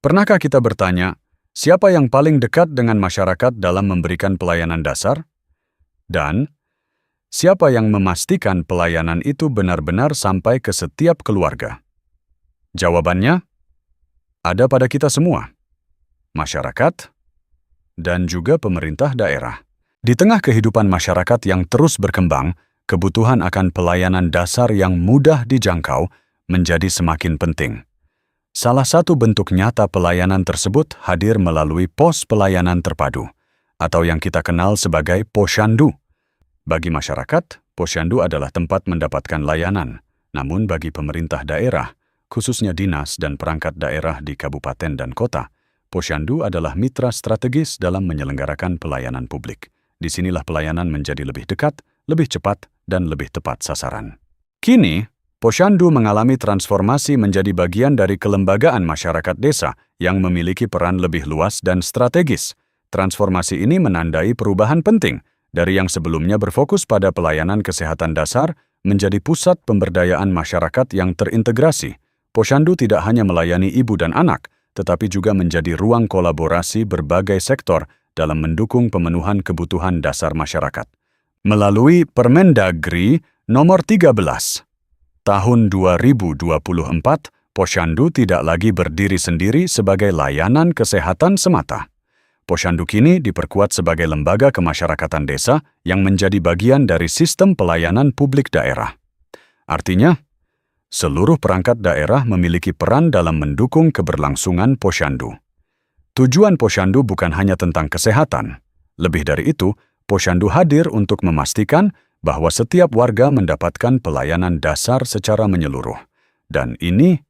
Pernahkah kita bertanya, siapa yang paling dekat dengan masyarakat dalam memberikan pelayanan dasar? Dan siapa yang memastikan pelayanan itu benar-benar sampai ke setiap keluarga? Jawabannya ada pada kita semua, masyarakat, dan juga pemerintah daerah. Di tengah kehidupan masyarakat yang terus berkembang, kebutuhan akan pelayanan dasar yang mudah dijangkau menjadi semakin penting. Salah satu bentuk nyata pelayanan tersebut hadir melalui pos pelayanan terpadu, atau yang kita kenal sebagai Posyandu. Bagi masyarakat, Posyandu adalah tempat mendapatkan layanan. Namun bagi pemerintah daerah, khususnya dinas dan perangkat daerah di kabupaten dan kota, Posyandu adalah mitra strategis dalam menyelenggarakan pelayanan publik. Disinilah pelayanan menjadi lebih dekat, lebih cepat, dan lebih tepat sasaran. Kini, Posyandu mengalami transformasi menjadi bagian dari kelembagaan masyarakat desa yang memiliki peran lebih luas dan strategis. Transformasi ini menandai perubahan penting dari yang sebelumnya berfokus pada pelayanan kesehatan dasar menjadi pusat pemberdayaan masyarakat yang terintegrasi. Posyandu tidak hanya melayani ibu dan anak, tetapi juga menjadi ruang kolaborasi berbagai sektor dalam mendukung pemenuhan kebutuhan dasar masyarakat. Melalui Permendagri nomor 13 tahun 2024, Posyandu tidak lagi berdiri sendiri sebagai layanan kesehatan semata. Posyandu kini diperkuat sebagai lembaga kemasyarakatan desa yang menjadi bagian dari sistem pelayanan publik daerah. Artinya, seluruh perangkat daerah memiliki peran dalam mendukung keberlangsungan Posyandu. Tujuan Posyandu bukan hanya tentang kesehatan. Lebih dari itu, Posyandu hadir untuk memastikan bahwa setiap warga mendapatkan pelayanan dasar secara menyeluruh. Dan ini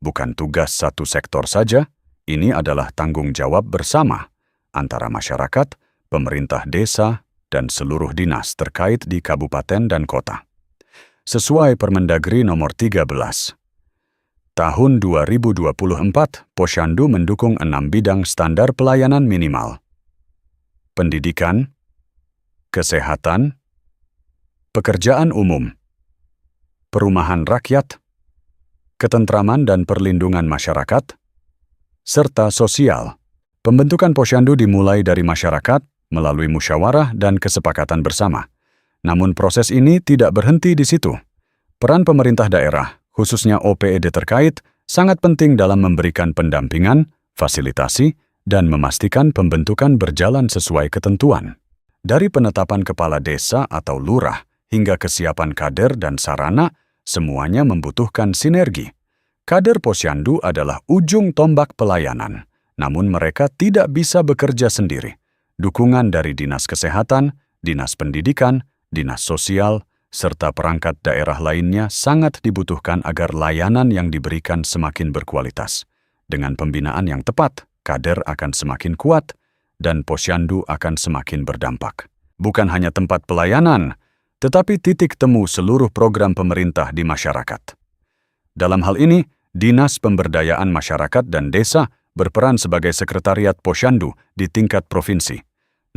bukan tugas satu sektor saja, ini adalah tanggung jawab bersama antara masyarakat, pemerintah desa, dan seluruh dinas terkait di kabupaten dan kota. Sesuai Permendagri nomor 13 tahun 2024, Posyandu mendukung 6 bidang standar pelayanan minimal: pendidikan, kesehatan, pekerjaan umum, perumahan rakyat, ketentraman dan perlindungan masyarakat, serta sosial. Pembentukan Posyandu dimulai dari masyarakat melalui musyawarah dan kesepakatan bersama. Namun proses ini tidak berhenti di situ. Peran pemerintah daerah, khususnya OPED terkait, sangat penting dalam memberikan pendampingan, fasilitasi, dan memastikan pembentukan berjalan sesuai ketentuan. Dari penetapan kepala desa atau lurah hingga kesiapan kader dan sarana, semuanya membutuhkan sinergi. Kader Posyandu adalah ujung tombak pelayanan, namun mereka tidak bisa bekerja sendiri. Dukungan dari Dinas Kesehatan, Dinas Pendidikan, Dinas Sosial, serta perangkat daerah lainnya sangat dibutuhkan agar layanan yang diberikan semakin berkualitas. Dengan pembinaan yang tepat, kader akan semakin kuat, dan Posyandu akan semakin berdampak. Bukan hanya tempat pelayanan, tetapi titik temu seluruh program pemerintah di masyarakat. Dalam hal ini, Dinas Pemberdayaan Masyarakat dan Desa berperan sebagai sekretariat Posyandu di tingkat provinsi.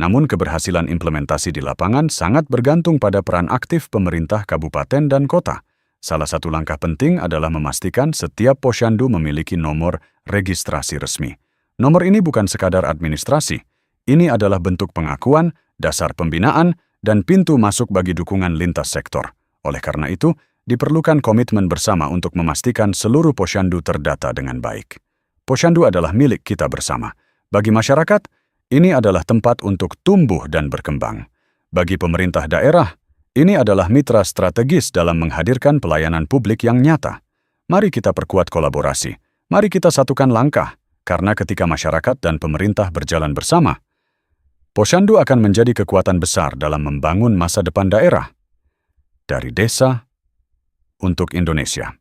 Namun keberhasilan implementasi di lapangan sangat bergantung pada peran aktif pemerintah kabupaten dan kota. Salah satu langkah penting adalah memastikan setiap Posyandu memiliki nomor registrasi resmi. Nomor ini bukan sekadar administrasi. Ini adalah bentuk pengakuan, dasar pembinaan, dan pintu masuk bagi dukungan lintas sektor. Oleh karena itu, diperlukan komitmen bersama untuk memastikan seluruh Posyandu terdata dengan baik. Posyandu adalah milik kita bersama. Bagi masyarakat, ini adalah tempat untuk tumbuh dan berkembang. Bagi pemerintah daerah, ini adalah mitra strategis dalam menghadirkan pelayanan publik yang nyata. Mari kita perkuat kolaborasi. Mari kita satukan langkah, karena ketika masyarakat dan pemerintah berjalan bersama, Posyandu akan menjadi kekuatan besar dalam membangun masa depan daerah. Dari desa untuk Indonesia.